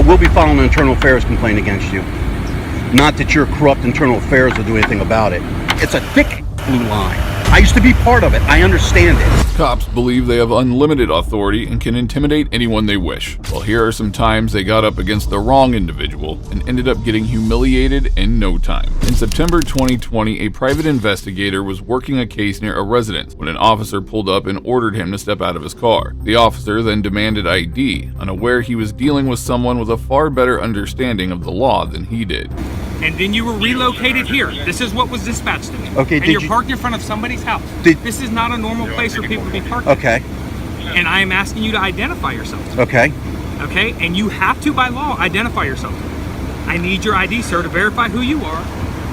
will be filing an internal affairs complaint against you. Not that your corrupt internal affairs will do anything about it. It's a thick blue line. I used to be part of it. I understand it. Cops believe they have unlimited authority and can intimidate anyone they wish. Well, here are some times they got up against the wrong individual and ended up getting humiliated in no time. In September 2020, a private investigator was working a case near a residence when an officer pulled up and ordered him to step out of his car. The officer then demanded ID, unaware he was dealing with someone with a far better understanding of the law than he did. And then you were relocated here. This is what was dispatched to me. Okay, and you're parked in front of somebody's house. This is not a normal place for people to be parked. Okay. And I am asking you to identify yourself. Okay. Okay? And you have to, by law, identify yourself. I need your ID, sir, to verify who you are.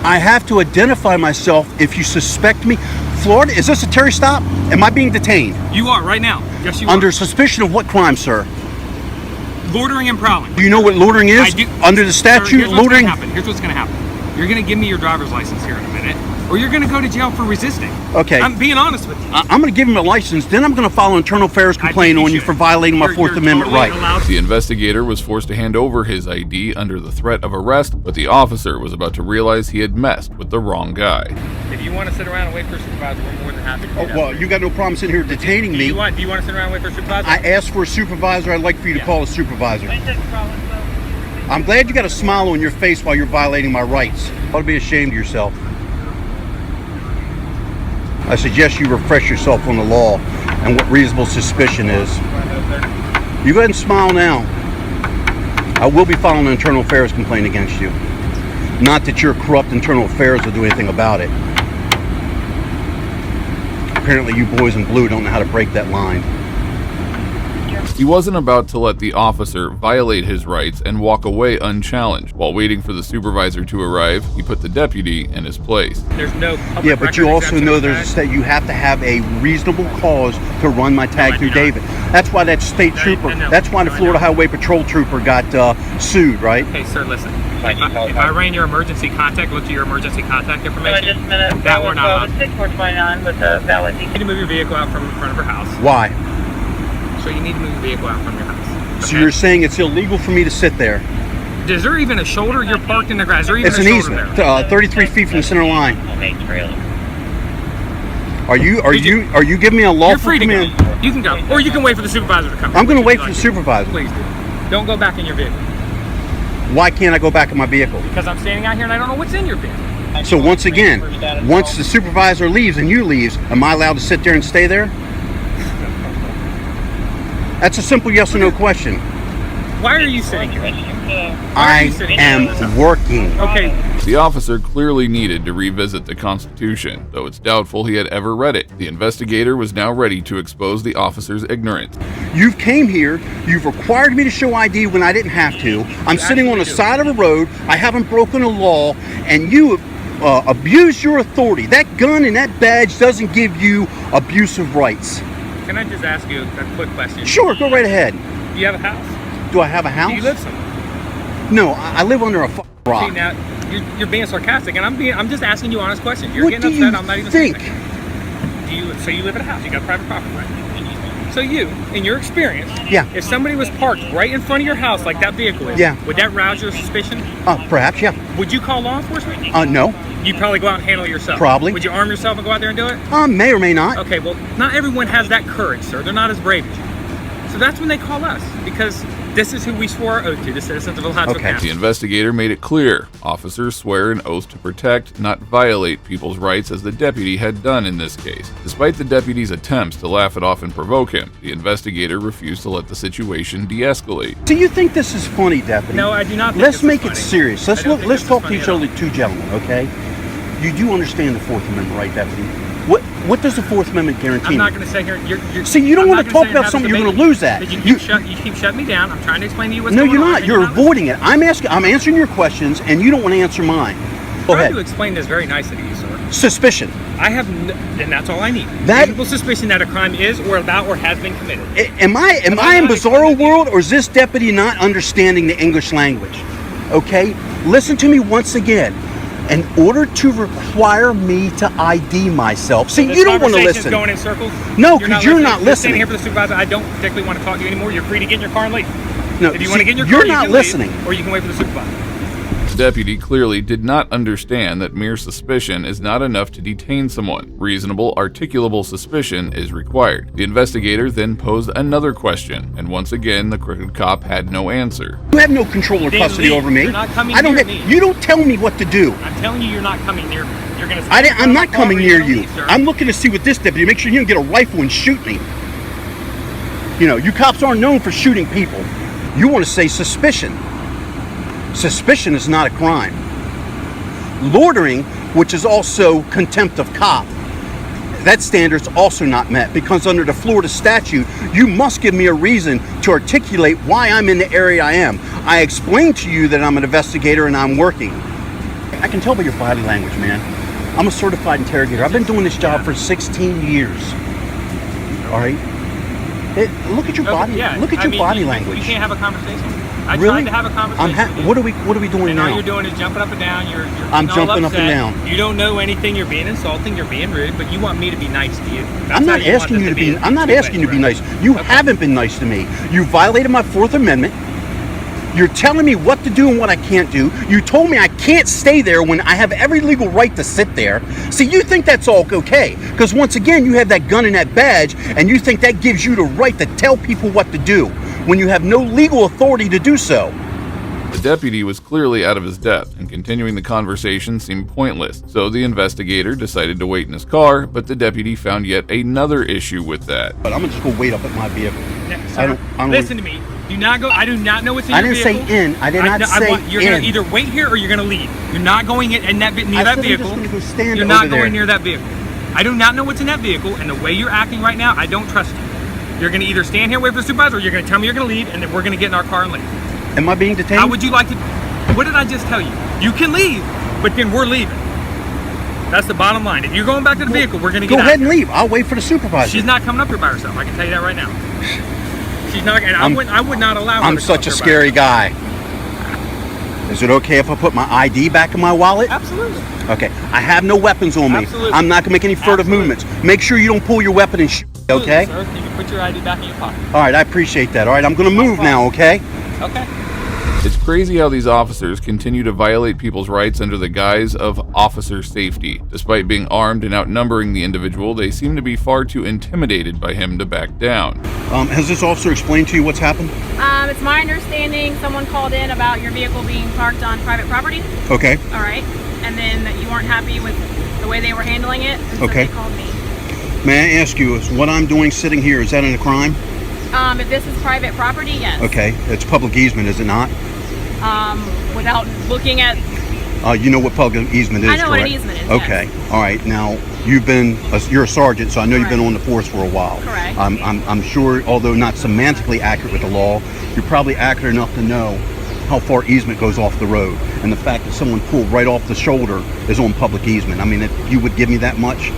I have to identify myself if you suspect me. Florida, is this a Terry stop? Am I being detained? You are, right now. Yes, you are. Under suspicion of what crime, sir? Loitering and prowling. Do you know what loitering is? Under the statute, sir, loitering? Here's what's going to happen. You're going to give me your driver's license here in a minute, or you're going to go to jail for resisting. Okay. I'm being honest with you. I'm going to give him a license, then I'm going to file an internal affairs complaint on you for violating my Fourth Amendment right. The investigator was forced to hand over his ID under the threat of arrest, but the officer was about to realize he had messed with the wrong guy. If you want to sit around and wait for a supervisor, we're more than happy to do that. Well, you got no problem sitting here detaining me. Do you want to sit around and wait for a supervisor? I asked for a supervisor. I'd like for you to call a supervisor. I'm glad you got a smile on your face while you're violating my rights. You ought to be ashamed of yourself. I suggest you refresh yourself on the law and what reasonable suspicion is. You go ahead and smile now. I will be filing an internal affairs complaint against you. Not that your corrupt internal affairs will do anything about it. Apparently you boys in blue don't know how to break that line. He wasn't about to let the officer violate his rights and walk away unchallenged. While waiting for the supervisor to arrive, he put the deputy in his place. There's no public Yeah, but you also know there's you have to have a reasonable cause to run my tag through David. That's why that state trooper, that's why the Florida Highway Patrol trooper got sued, right? Okay, sir, listen. If I ran your emergency contact, looked at your emergency contact information, Just a minute. that we're not on. 6429 with a valid. You need to move your vehicle out from in front of her house. Why? So you need to move your vehicle out from your house. So you're saying it's illegal for me to sit there? Is there even a shoulder? You're parked in the grass. Is there even It's a an shoulder easement, there? 33 feet from the center line. Okay, trailer. Are you giving me a You're lawful free to command? go. You can go. Or you can wait for the supervisor to come. I'm going to wait Which for would the you like supervisor. to do? Please do. Don't go back in your vehicle. Why can't I go back in my vehicle? Because I'm standing out here and I don't know what's in your vehicle. So once again, once the supervisor leaves and you leaves, am I allowed to sit there and stay there? That's a simple yes or no question. Why are you sitting here? I am working. Okay. The officer clearly needed to revisit the Constitution, though it's doubtful he had ever read it. The investigator was now ready to expose the officer's ignorance. You've came here, you've required me to show ID when I didn't have to. I'm sitting on the side of a road, I haven't broken a law, and you abused your authority. That gun and that badge doesn't give you abusive rights. Can I just ask you a quick question? Sure, go right ahead. Do you have a house? Do I have a house? Do you live somewhere? No, I live under a rock. See, now you're being sarcastic, and I'm just asking you honest questions. You're What getting do upset. you I'm not even think? saying so you live in a house. You got private property, right? So you, in your experience, Yeah. if somebody was parked right in front of your house like that vehicle is, Yeah. would that rouse your suspicion? Perhaps, yeah. Would you call law enforcement? No. You'd probably go out and handle it yourself. Probably. Would you arm yourself and go out there and do it? May or may not. Okay, well, not everyone has that courage, sir. They're not as brave as you. So that's when they call us, because this is who we swore our oath to, the citizens of El Hadso Okay. County. The investigator made it clear officers swear an oath to protect, not violate people's rights, as the deputy had done in this case. Despite the deputy's attempts to laugh it off and provoke him, the investigator refused to let the situation de-escalate. Do you think this is funny, Deputy? No, I do not think Let's this is make funny. it serious. I don't think Let's this is talk to funny each at all. other, two gentlemen, okay? You do understand the Fourth Amendment, right, Deputy? What does the Fourth Amendment guarantee? I'm not me? going to sit here. You're, See, you don't I'm want not to gonna talk sit here and about have something, this you're going to debate. lose that. But you keep shutting me down. I'm trying to explain to you what's No, going you're on. not. and You're not avoiding it. I'm answering your questions, and you don't want to answer mine. Go I'm trying to ahead. explain this very nicely to you, sir. Suspicion. I have, and that's all I need. That- Reasonable suspicion that a crime is or about or has been committed. Am I in not bizarro explaining- world, or is this deputy not understanding the English language? Okay, listen to me once again. In order to require me to ID myself, see, This you don't want to conversation's listen. going in circles. No, 'cause you're not You're standing listening. here for the supervisor. I don't particularly want to talk to you anymore. You're free to get in your car and leave. No, If you want to see, get in your you're car, you not can listening. leave, or you can wait for the supervisor. The deputy clearly did not understand that mere suspicion is not enough to detain someone. Reasonable, articulable suspicion is required. The investigator then posed another question, and once again, the crooked cop had no answer. You have no control or Then custody leave. over me. You're not coming I don't. near me. You don't tell me what to do. I'm telling you, you're not coming near me. You're gonna. I'm not coming near you. Leave, sir. I'm looking to see what this deputy. Make sure you don't get a rifle and shoot me. You know, you cops aren't known for shooting people. You want to say suspicion. Suspicion is not a crime. Loitering, which is also contempt of cop, that standard's also not met, because under the Florida statute, you must give me a reason to articulate why I'm in the area I am. I explained to you that I'm an investigator and I'm working. I can tell by your body language, man. I'm a certified interrogator. I've been doing this job for 16 years. All right? Look at your body. Look at your body language. You can't have a conversation. I Really? tried to have a conversation. with you. What are we doing And now? all you're doing is jumping up and down. You're I'm getting all jumping up and upset. down. You don't know anything. You're being insulting. You're being rude. But you want me to be nice to you. That's I'm not how want asking this you to be. a I'm not two-way asking you to be traffic. nice. You Okay. haven't been nice to me. You violated my Fourth Amendment. You're telling me what to do and what I can't do. You told me I can't stay there when I have every legal right to sit there. See, you think that's all okay. Because once again, you have that gun and that badge, and you think that gives you the right to tell people what to do when you have no legal authority to do so. The deputy was clearly out of his depth, and continuing the conversation seemed pointless, so the investigator decided to wait in his car, but the deputy found yet another issue with that. But I'm gonna just go wait up at my vehicle. Now, I sir, don't- listen to me. Do not go. I do not know what's in I your didn't say vehicle. in. I did not say You're in. gonna either wait here or you're gonna leave. You're not going in that near I that said I'm vehicle. just gonna go stand You're over not there. going near that vehicle. I do not know what's in that vehicle, and the way you're acting right now, I don't trust you. You're gonna either stand here, wait for the supervisor, or you're gonna tell me you're gonna leave, and then we're gonna get in our car and leave. Am I being detained? How would you like to? What did I just tell you? You can leave, but then we're leaving. That's the bottom line. If you're going back to the vehicle, we're gonna Go get out ahead of and here. leave. I'll wait for the supervisor. She's not coming up here by herself. I can tell you that right now. She's not, and I would not allow her I'm to come such a up here by scary herself. guy. Is it okay if I put my ID back in my wallet? Absolutely. Okay. I have no weapons on me. Absolutely. I'm not gonna make any further Absolutely. movements. Make sure you don't pull your weapon and shoot. Okay. Sir, you can put your ID back in your pocket. All right. I appreciate that. All right. I'm gonna move now. Okay. Okay. It's crazy how these officers continue to violate people's rights under the guise of officer safety. Despite being armed and outnumbering the individual, they seem to be far too intimidated by him to back down. Has this officer explained to you what's happened? It's my understanding someone called in about your vehicle being parked on private property. Okay. All right. And then that you weren't happy with the way they were handling it. And Okay. So they called me. May I ask you, is what I'm doing sitting here, is that a crime? If this is private property, yes. Okay. It's public easement, is it not? Without looking at, You know what public easement is, I know what an correct? easement is, Okay. yes. All right. Now, you're a sergeant, so I know you've been on the force for a while. Correct. I'm sure, although not semantically accurate with the law, you're probably accurate enough to know how far easement goes off the road. And the fact that someone pulled right off the shoulder is on public easement. I mean, if you would give me that much?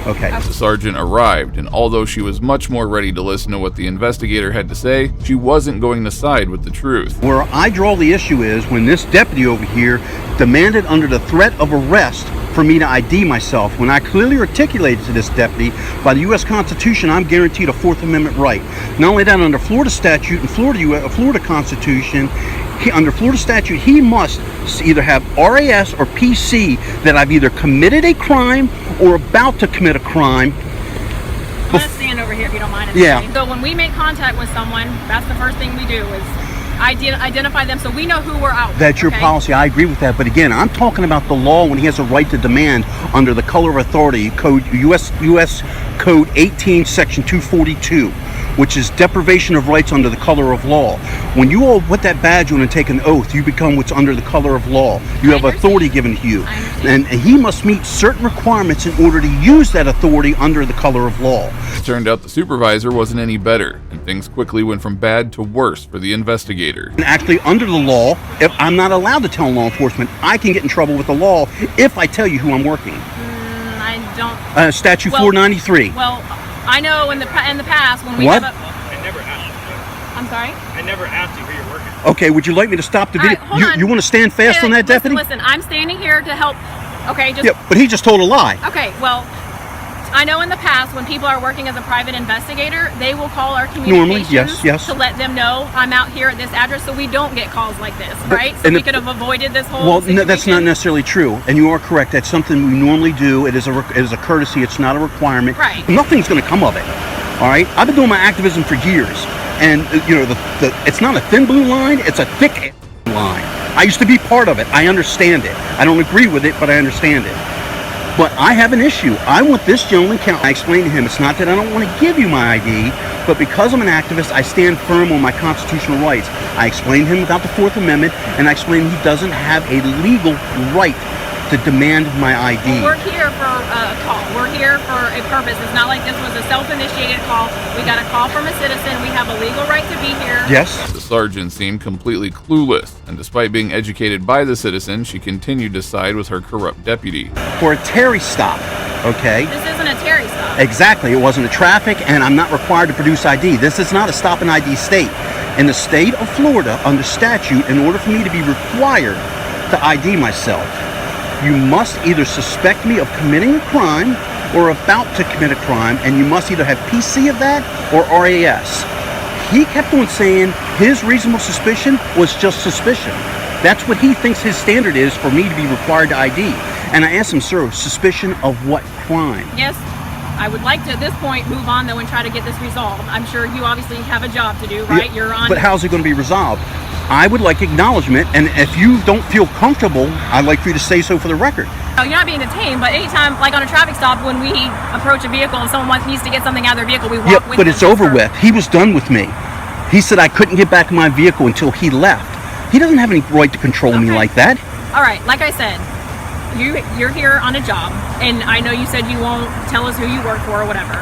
Okay. The sergeant arrived, and although she was much more ready to listen to what the investigator had to say, she wasn't going to side with the truth. Where I draw the issue is when this deputy over here demanded under the threat of arrest for me to ID myself, when I clearly articulated to this deputy, by the U.S. Constitution, I'm guaranteed a Fourth Amendment right. Not only that, under Florida statute and Florida Constitution, under Florida statute, he must either have RAS or PC that I've either committed a crime or about to commit a crime. I'm going to stand over here if you don't mind. Yeah. So when we make contact with someone, that's the first thing we do is identify them so we know who we're out with. That's your okay? policy. I agree with that. But again, I'm talking about the law when he has a right to demand under the color of authority code, U.S. Code 18, Section 242, which is deprivation of rights under the color of law. When you all put that badge on and take an oath, you become what's under the color of law. You have authority given to you. And he must meet certain requirements in order to use that authority under the color of law. It turned out the supervisor wasn't any better, and things quickly went from bad to worse for the investigator. And actually, under the law, if I'm not allowed to tell law enforcement, I can get in trouble with the law if I tell you who I'm working. I don't. Statute Well- 493. Well, I know in the past when we What? have a. I never asked you. I'm sorry. I never asked you who you're working. Okay, would you like me to stop the All right, video? hold on. You want to stand fast Hey, on that, deputy? Listen, I'm standing here to help. Okay, just. Yeah, but he just told a lie. Okay, well, I know in the past when people are working as a private investigator, they will call our communications yes. to let them know I'm out here at this address, so we don't get calls like this, right? So and we it- could have avoided this whole Well, situation. no, that's not necessarily true, and you are correct. That's something we normally do. It is a courtesy. It's not a requirement. Right. Nothing's going to come of it. All right. I've been doing my activism for years, and it's not a thin blue line. It's a thick line. I used to be part of it. I understand it. I don't agree with it, but I understand it. But I have an issue. I want this gentleman count. I explained to him, it's not that I don't want to give you my ID, but because I'm an activist, I stand firm on my constitutional rights. I explained to him about the Fourth Amendment, and I explained he doesn't have a legal right to demand my ID. We're here for a call. We're here for a purpose. It's not like this was a self-initiated call. We got a call from a citizen. We have a legal right to be here. Yes. The sergeant seemed completely clueless, and despite being educated by the citizen, she continued to side with her corrupt deputy. For a Terry stop, okay? This isn't a Terry stop. Exactly. It wasn't a traffic, and I'm not required to produce ID. This is not a stop and ID state. In the state of Florida, under statute, in order for me to be required to ID myself, you must either suspect me of committing a crime or about to commit a crime, and you must either have PC of that or RAS. He kept on saying his reasonable suspicion was just suspicion. That's what he thinks his standard is for me to be required to ID. And I asked him, sir, suspicion of what crime? Yes, I would like to at this point move on though and try to get this resolved. I'm sure you obviously have a job to do, right? You're on. But how's it going to be resolved? I would like acknowledgement, and if you don't feel comfortable, I'd like for you to say so for the record. No, you're not being detained, but anytime, like on a traffic stop, when we approach a vehicle and someone needs to get something out of their vehicle, we walk Yeah, with but them it's to over serve. with. He was done with me. He said I couldn't get back in my vehicle until he left. He doesn't have any right to control me Okay. like that. All right, like I said, you're here on a job, and I know you said you won't tell us who you work for or whatever.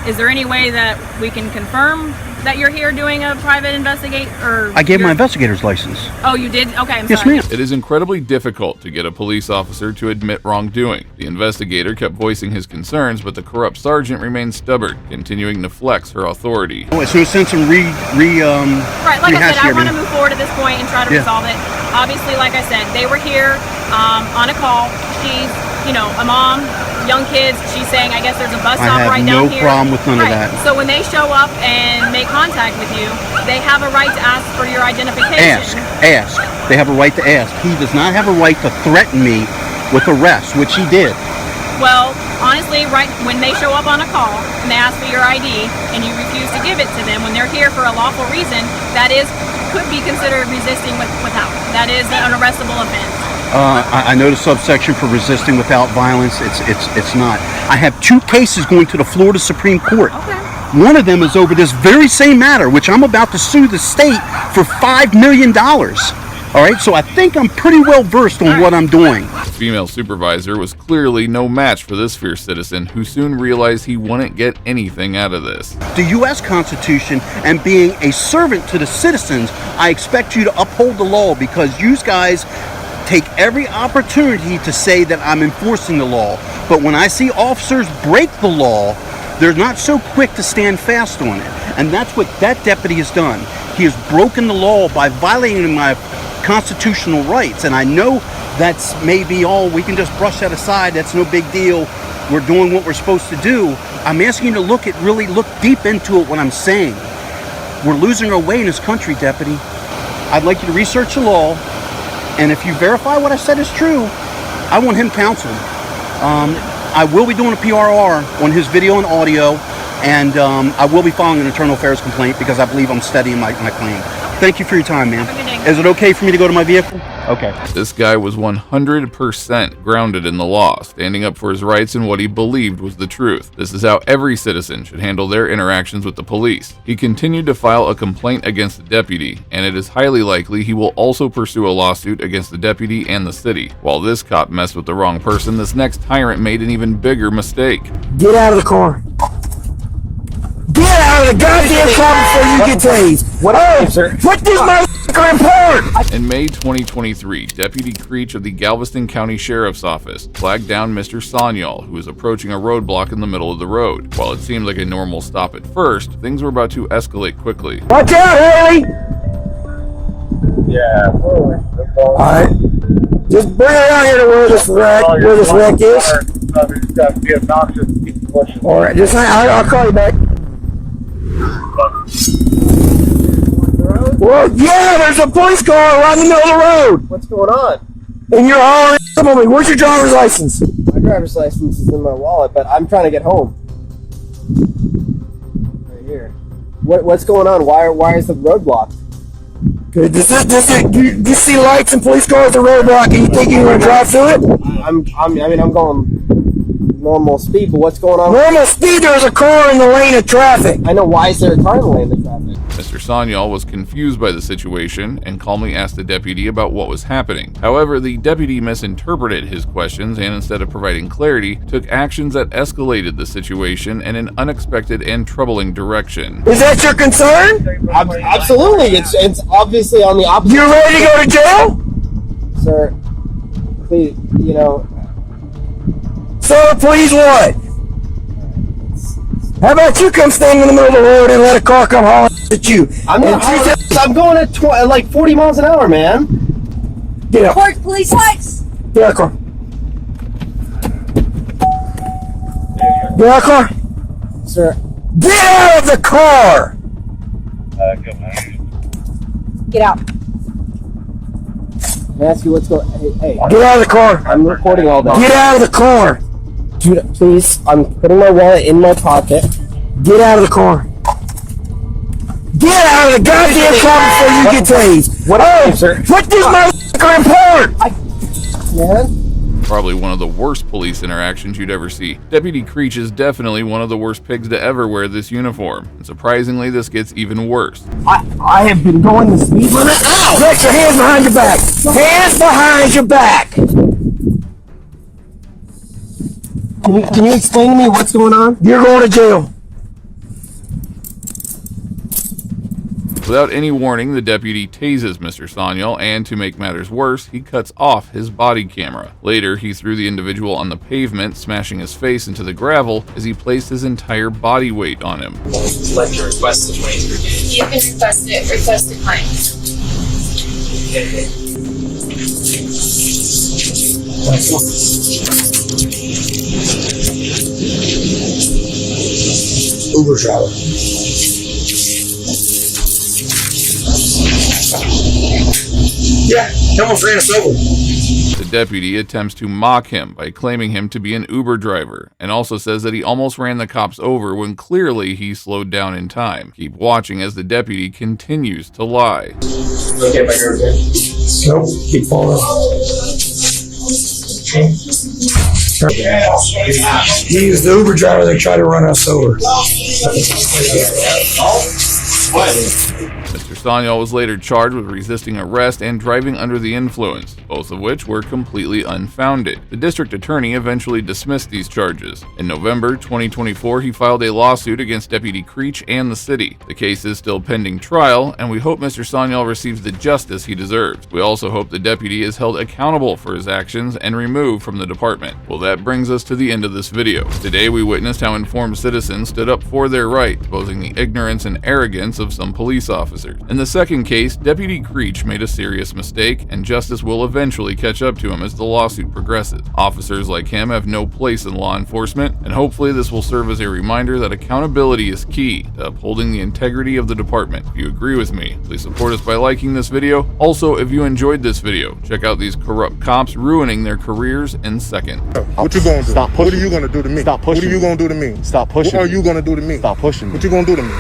Is there any way that we can confirm that you're here doing a private investigate? Or I gave my you're- investigator's license. Oh, you did? Okay, I'm Yes, sorry. ma'am. It is incredibly difficult to get a police officer to admit wrongdoing. The investigator kept voicing his concerns, but the corrupt sergeant remained stubborn, continuing to flex her authority. Oh, it's no sense in Right, like I rehash said, I here, want to man. move forward at this point and try to Yeah. resolve it. Obviously, like I said, they were here on a call. She's, a mom, young kids. She's saying, I guess there's a bus I stop have right no down here. problem with none of that. So when they show up and make contact with you, they have a right to ask for your identification. Ask. They have a right to ask. He does not have a right to threaten me with arrest, which he did. Well, honestly, right when they show up on a call and they ask for your ID and you refuse to give it to them when they're here for a lawful reason, that could be considered resisting without. That is an arrestable offense. I know the subsection for resisting without violence. It's not. I have 2 cases going to the Florida Supreme Court. Okay. One of them is over this very same matter, which I'm about to sue the state for $5 million. All right, so I think I'm pretty well versed on what I'm doing. The female supervisor was clearly no match for this fierce citizen, who soon realized he wouldn't get anything out of this. The U.S. Constitution and being a servant to the citizens, I expect you to uphold the law because you guys take every opportunity to say that I'm enforcing the law. But when I see officers break the law, they're not so quick to stand fast on it. And that's what that deputy has done. He has broken the law by violating my constitutional rights. And I know that's maybe all, we can just brush that aside, that's no big deal. We're doing what we're supposed to do. I'm asking you to really look deep into it, what I'm saying. We're losing our way in this country, deputy. I'd like you to research the law, and if you verify what I said is true, I want him counseled. I will be doing a PRR on his video and audio, and I will be filing an internal affairs complaint because I believe I'm steady in my claim. Thank you for your time, ma'am. Have a good day. Is it okay for me to go to my vehicle? Okay. This guy was 100% grounded in the law, standing up for his rights and what he believed was the truth. This is how every citizen should handle their interactions with the police. He continued to file a complaint against the deputy, and it is highly likely he will also pursue a lawsuit against the deputy and the city. While this cop messed with the wrong person, this next tyrant made an even bigger mistake. Get out of the car. Get out of the goddamn car before you get tased. What up, sir? Put this motherfucker in port. In May 2023, Deputy Creech of the Galveston County Sheriff's Office flagged down Mr. Sanyal, who was approaching a roadblock in the middle of the road. While it seemed like a normal stop at first, things were about to escalate quickly. Watch out, Haley. Yeah. All right. Just bring her out here to where this wreck is. Just got to be obnoxious. All right, just I'll call you back. Well, yeah, there's a police car right in the middle of the road. What's going on? And you're hollering at me. Where's your driver's license? My driver's license is in my wallet, but I'm trying to get home. Right here. What's going on? Why is the road blocked? Good. You see lights and police cars at the roadblock, and you think you're going to drive through it? I'm going normal speed, but what's going on? Normal speed, there's a car in the lane of traffic. I know, why is there a car in the lane of traffic? Mr. Sanyal was confused by the situation and calmly asked the deputy about what was happening. However, the deputy misinterpreted his questions and, instead of providing clarity, took actions that escalated the situation in an unexpected and troubling direction. Is that your concern? Absolutely. It's obviously on the opposite. You ready to go to jail? Sir, please, Sir, please what? How about you come stand in the middle of the road and let a car come holler at you? I'm going at like 40 miles an hour, man. Get out. Report police lights. Get out of the car. Get out of the car. Sir. Get out of the car. Get out. Can I ask you what's going on? Hey. Get out of the car. I'm recording all that. Get out of the car. Dude, please, I'm putting my wallet in my pocket. Get out of the car. Get out of the goddamn car before you get tased. What sir? Put this motherfucker in park. Man. Probably one of the worst police interactions you'd ever see. Deputy Creech is definitely one of the worst pigs to ever wear this uniform. And surprisingly, this gets even worse. I have been going the speed limit. Ow! Put your hands behind your back. Hands behind your back. Can you explain to me what's going on? You're going to jail. Without any warning, the deputy tases Mr. Sanyal, and to make matters worse, he cuts off his body camera. Later, he threw the individual on the pavement, smashing his face into the gravel as he placed his entire body weight on him. Like to request the 23 days. You can request it. Request the claims. Uber driver. Yeah, almost ran us over. The deputy attempts to mock him by claiming him to be an Uber driver, and also says that he almost ran the cops over when clearly he slowed down in time. Keep watching as the deputy continues to lie. Okay, but you're okay. Nope, keep following. He was the Uber driver that tried to run us over. Mr. Sanyal was later charged with resisting arrest and driving under the influence, both of which were completely unfounded. The district attorney eventually dismissed these charges. In November 2024, he filed a lawsuit against Deputy Creech and the city. The case is still pending trial, and we hope Mr. Sanyal receives the justice he deserves. We also hope the deputy is held accountable for his actions and removed from the department. Well, that brings us to the end of this video. Today, we witnessed how informed citizens stood up for their right, exposing the ignorance and arrogance of some police officers. In the second case, Deputy Creech made a serious mistake, and justice will eventually catch up to him as the lawsuit progresses. Officers like him have no place in law enforcement, and hopefully this will serve as a reminder that accountability is key to upholding the integrity of the department. If you agree with me, please support us by liking this video. Also, if you enjoyed this video, check out these corrupt cops ruining their careers in seconds. What you gonna do? Stop pushing. What are you gonna do to me? Stop pushing. What are you gonna do to me? Stop pushing. What are you gonna do to me? Stop pushing me. What you gonna do to me?